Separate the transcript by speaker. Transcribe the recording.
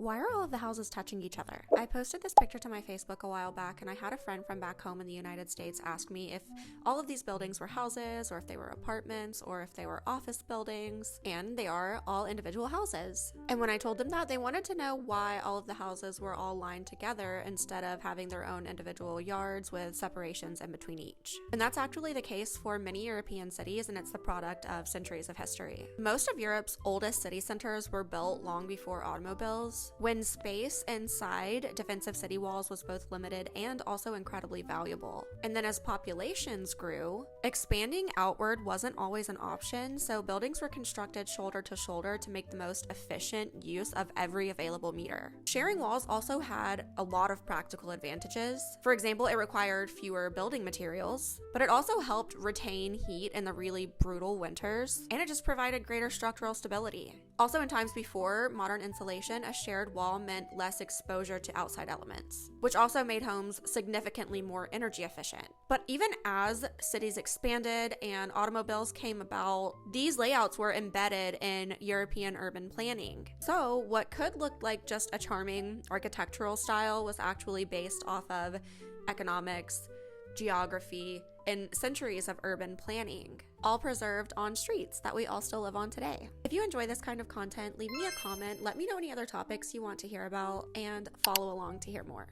Speaker 1: Why are all of the houses touching each other? I posted this picture to my Facebook a while back, and I had a friend from back home in the United States ask me if all of these buildings were houses, or if they were apartments, or if they were office buildings, and they are all individual houses. And when I told them that, they wanted to know why all of the houses were all lined together instead of having their own individual yards with separations in between each. And that's actually the case for many European cities, and it's the product of centuries of history. Most of Europe's oldest city centers were built long before automobiles, when space inside defensive city walls was both limited and also incredibly valuable. And then as populations grew, expanding outward wasn't always an option, so buildings were constructed shoulder to shoulder to make the most efficient use of every available meter. Sharing walls also had a lot of practical advantages. For example, it required fewer building materials, but it also helped retain heat in the really brutal winters, and it just provided greater structural stability. Also, in times before modern insulation, a shared wall meant less exposure to outside elements, which also made homes significantly more energy efficient. But even as cities expanded and automobiles came about, these layouts were embedded in European urban planning. So what could look like just a charming architectural style was actually based off of economics, geography, and centuries of urban planning, all preserved on streets that we all still live on today. If you enjoy this kind of content, leave me a comment, let me know any other topics you want to hear about, and follow along to hear more.